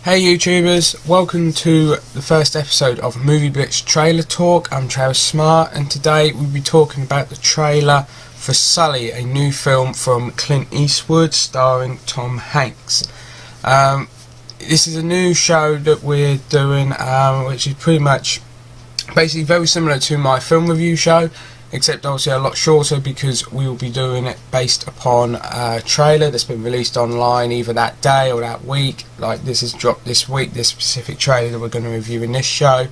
Hey YouTubers, welcome to the first episode of Movie Blitz Trailer Talk. I'm Travis Smart, and today we'll be talking about the trailer for Sully, a new film from Clint Eastwood starring Tom Hanks. This is a new show that we're doing, which is pretty much basically very similar to my film review show, except obviously a lot shorter because we will be doing it based upon a trailer that's been released online either that day or that week. Like this is dropped this week, this specific trailer that we're going to review in this show.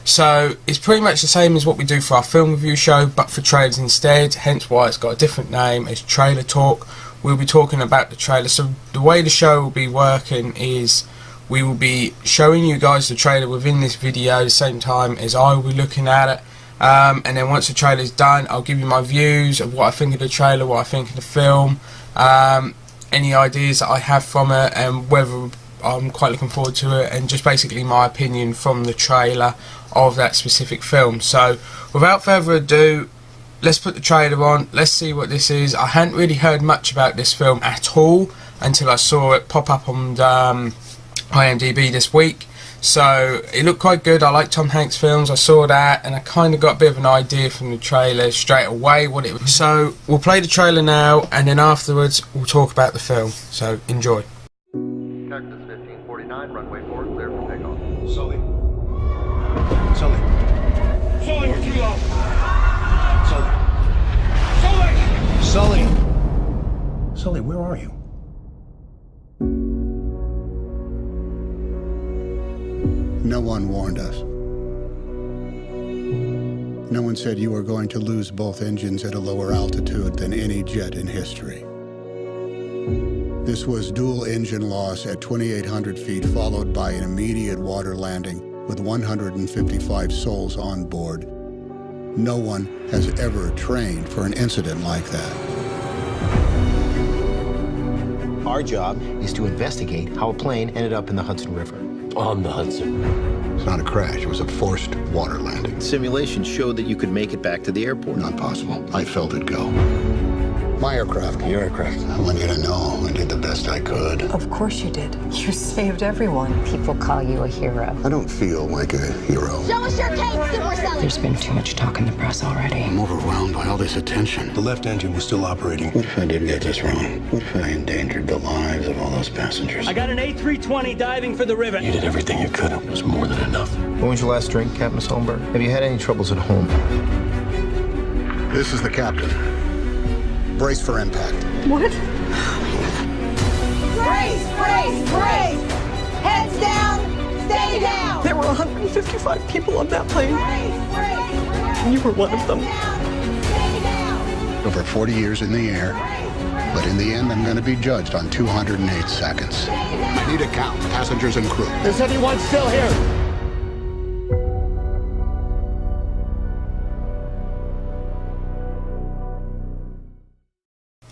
So it's pretty much the same as what we do for our film review show, but for trailers instead, hence why it's got a different name. It's Trailer Talk. We'll be talking about the trailer. So the way the show will be working is we will be showing you guys the trailer within this video at the same time as I will be looking at it. And then once the trailer is done, I'll give you my views of what I think of the trailer, what I think of the film, any ideas that I have from it, and whether I'm quite looking forward to it, and just basically my opinion from the trailer of that specific film. So without further ado, let's put the trailer on, let's see what this is. I hadn't really heard much about this film at all until I saw it pop up on IMDb this week. So it looked quite good. I like Tom Hanks films. I saw that and I kind of got a bit of an idea from the trailer straight away what it was. So we'll play the trailer now, and then afterwards we'll talk about the film. So enjoy. Cactus 1549, runway 4, clear for takeoff. Sully. Sully. Sully, we're too low. Sully. Sully. Sully. Sully, where are you? No one warned us. No one said you were going to lose both engines at a lower altitude than any jet in history. This was dual engine loss at 2,800 feet, followed by an immediate water landing with 155 souls on board. No one has ever trained for an incident like that. Our job is to investigate how a plane ended up in the Hudson River. On the Hudson. It's not a crash, it was a forced water landing. Simulations showed that you could make it back to the airport. Not possible. I felt it go. My aircraft. Your aircraft. I want you to know I did the best I could. Of course you did. You saved everyone. People call you a hero. I don't feel like a hero. Show us your case, Super Sully! There's been too much talk in the press already. I'm overwhelmed by all this attention. The left engine was still operating. What if I did get this wrong? What if I endangered the lives of all those passengers? I got an A320 diving for the river. You did everything you could. It was more than enough. When was your last drink, Captain Sullenberger? Have you had any troubles at home? This is the captain. Brace for impact. What? Brace, brace, brace! Heads down, stay down! There were 155 people on that plane. Brace, brace, brace! You were one of them. Stay down! Over 40 years in the air, but in the end, I'm going to be judged on 208 seconds. I need a count, passengers and crew. Is anyone still here?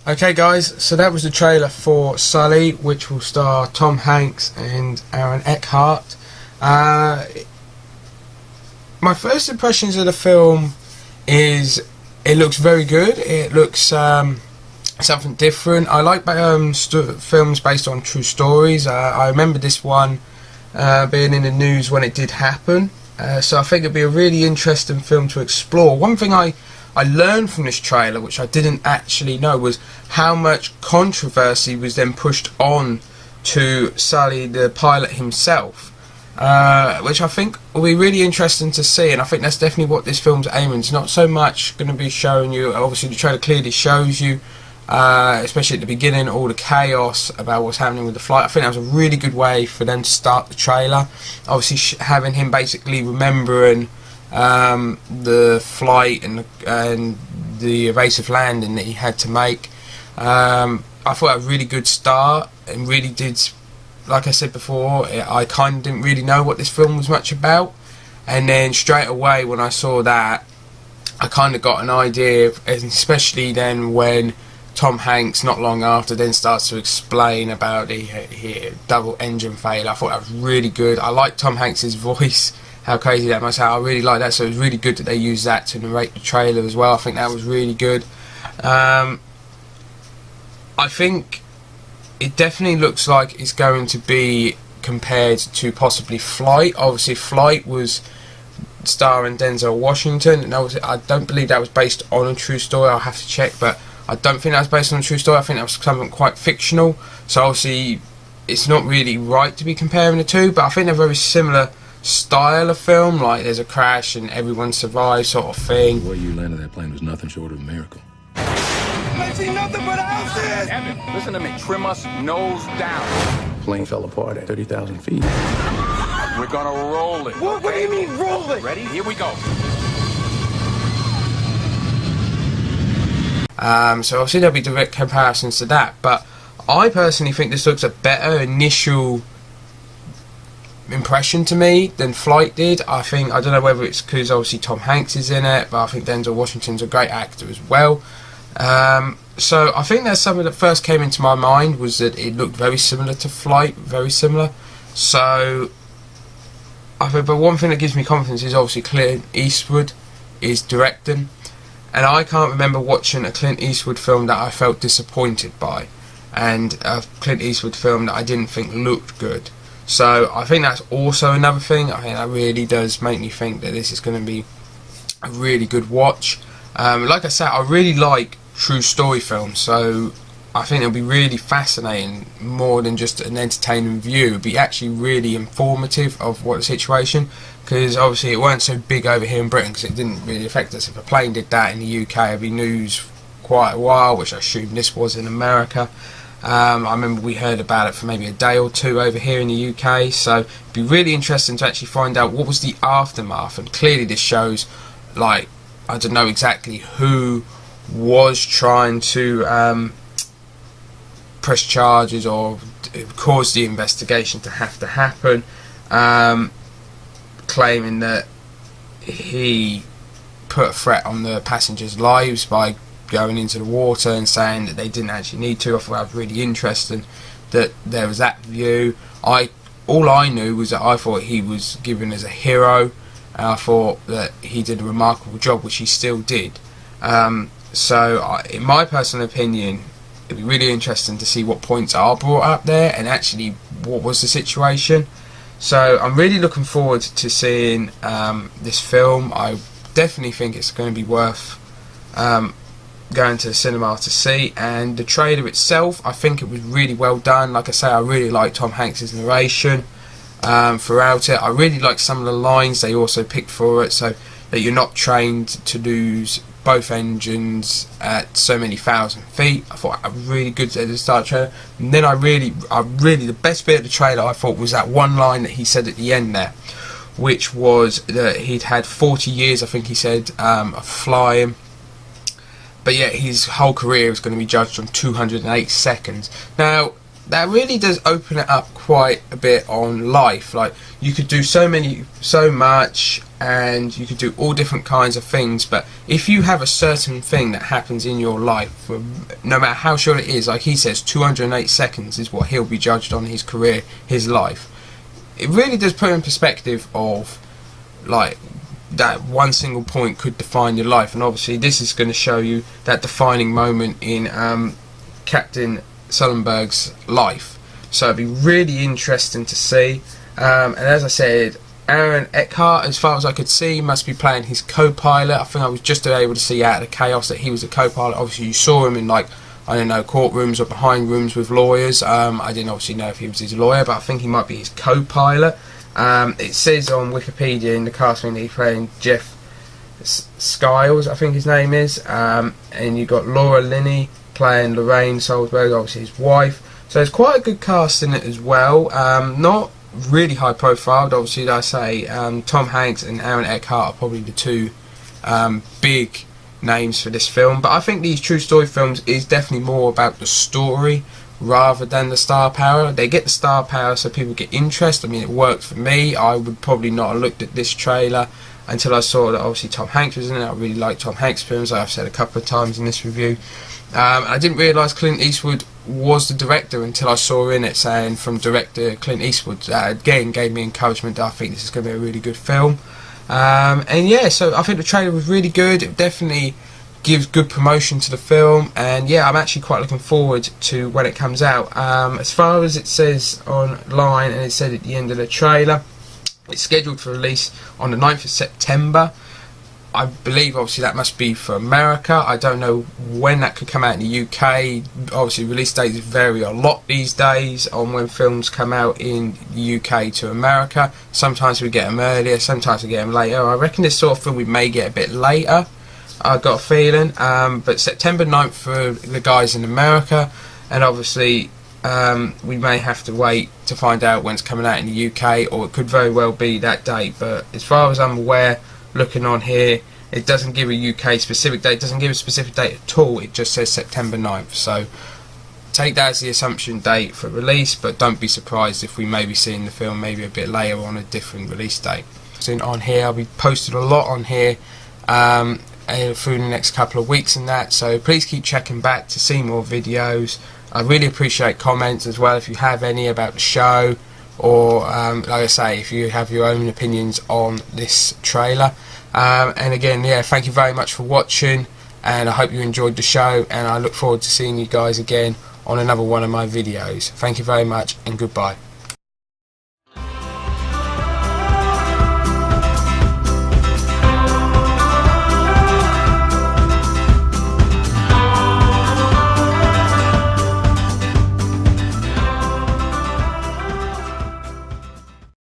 Okay guys, so that was the trailer for Sully, which will star Tom Hanks and Aaron Eckhart. My first impressions of the film is it looks very good. It looks something different. I like films based on true stories. I remember this one being in the news when it did happen. So I think it'd be a really interesting film to explore. One thing I learned from this trailer, which I didn't actually know, was how much controversy was then pushed on to Sully, the pilot himself, which I think will be really interesting to see, and I think that's definitely what this film's aiming. It's not so much going to be showing you, obviously the trailer clearly shows you, especially at the beginning, all the chaos about what's happening with the flight. I think that was a really good way for them to start the trailer, obviously having him basically remembering the flight and the evasive landing that he had to make. I thought a really good start, and really did, like I said before, I kind of didn't really know what this film was much about, and then straight away when I saw that, I kind of got an idea, and especially then when Tom Hanks not long after then starts to explain about the double engine failure. I thought that was really good. I like Tom Hanks' voice, how crazy that must sound. I really like that, so it was really good that they used that to narrate the trailer as well. I think that was really good. I think it definitely looks like it's going to be compared to possibly Flight. Obviously Flight was starring Denzel Washington, and I don't believe that was based on a true story. I'll have to check, but I don't think that was based on a true story. I think that was something quite fictional, so obviously it's not really right to be comparing the two, but I think they're very similar style of film, like there's a crash and everyone survives sort of thing. The way you landed that plane was nothing short of a miracle. I see nothing but houses! Evan, listen to me. Trim us nose down. Plane fell apart at 30,000 feet. We're gonna roll it. What do you mean roll it? Ready? Here we go. So obviously there'll be direct comparisons to that, but I personally think this looks a better initial impression to me than Flight did. I don't know whether it's because obviously Tom Hanks is in it, but I think Denzel Washington's a great actor as well. So I think that's something that first came into my mind, was that it looked very similar to Flight, very similar. So I think, but one thing that gives me confidence is obviously Clint Eastwood is directing, and I can't remember watching a Clint Eastwood film that I felt disappointed by, and a Clint Eastwood film that I didn't think looked good. So I think that's also another thing. I think that really does make me think that this is going to be a really good watch. Like I said, I really like true story films, so I think it'll be really fascinating, more than just an entertaining view. It'll be actually really informative of what the situation, because obviously it weren't so big over here in Britain, because it didn't really affect us. If a plane did that in the UK, it'd be news quite a while, which I assume this was in America. I remember we heard about it for maybe a day or two over here in the UK, so it'd be really interesting to actually find out what was the aftermath. And clearly this shows, like, I don't know exactly who was trying to press charges or cause the investigation to have to happen, claiming that he put a threat on the passengers' lives by going into the water and saying that they didn't actually need to. I thought that was really interesting that there was that view. All I knew was that I thought he was given as a hero, and I thought that he did a remarkable job, which he still did. So in my personal opinion, it'd be really interesting to see what points are brought up there and actually what was the situation. So I'm really looking forward to seeing this film. I definitely think it's going to be worth going to the cinema to see, and the trailer itself, I think it was really well done. Like I say, I really like Tom Hanks' narration throughout it. I really like some of the lines they also picked for it, so that you're not trained to lose both engines at so many thousand feet. I thought really good at the start trailer, and then I really the best bit of the trailer I thought was that one line that he said at the end there, which was that he'd had 40 years, I think he said, of flying, but yet his whole career is going to be judged on 208 seconds. Now that really does open it up quite a bit on life. Like, you could do so much, and you could do all different kinds of things, but if you have a certain thing that happens in your life, no matter how short it is, like he says, 208 seconds is what he'll be judged on, his career, his life. It really does put in perspective of, like, that one single point could define your life, and obviously this is going to show you that defining moment in Captain Sullenberger's life. So it'd be really interesting to see. And as I said, Aaron Eckhart, as far as I could see, must be playing his co-pilot. I think I was just able to see out of the chaos that he was a co-pilot. Obviously you saw him in, like, I don't know, courtrooms or behind rooms with lawyers. I didn't obviously know if he was his lawyer, but I think he might be his co-pilot. It says on Wikipedia in the casting that he's playing Jeff Skiles, I think his name is, and you've got Laura Linney playing Lorraine Sullenberger, obviously his wife. So there's quite a good cast in it as well. Not really high profile, obviously. Like I say, Tom Hanks and Aaron Eckhart are probably the two big names for this film, but I think these true story films is definitely more about the story rather than the star power. They get the star power so people get interest. I mean, it worked for me. I would probably not have looked at this trailer until I saw that obviously Tom Hanks was in it. I really like Tom Hanks films, like I've said a couple of times in this review. I didn't realise Clint Eastwood was the director until I saw in it saying from director Clint Eastwood. That again gave me encouragement that I think this is going to be a really good film. And yeah, so I think the trailer was really good. It definitely gives good promotion to the film, and yeah, I'm actually quite looking forward to when it comes out. As far as it says online, and it said at the end of the trailer, it's scheduled for release on the 9th of September. I believe obviously that must be for America. I don't know when that could come out in the UK. Obviously release dates vary a lot these days on when films come out in the UK to America. Sometimes we get them earlier, sometimes we get them later. I reckon this sort of film we may get a bit later, I've got a feeling, but September 9th for the guys in America, and obviously we may have to wait to find out when it's coming out in the UK, or it could very well be that date. But as far as I'm aware, looking on here, it doesn't give a UK specific date, it doesn't give a specific date at all, it just says September 9th. So take that as the assumption date for release, but don't be surprised if we may be seeing the film maybe a bit later on a different release date. So on here, I'll be posting a lot on here through the next couple of weeks and that, so please keep checking back to see more videos. I really appreciate comments as well if you have any about the show, or like I say, if you have your own opinions on this trailer. And again, yeah, thank you very much for watching, and I hope you enjoyed the show, and I look forward to seeing you guys again on another one of my videos. Thank you very much, and goodbye.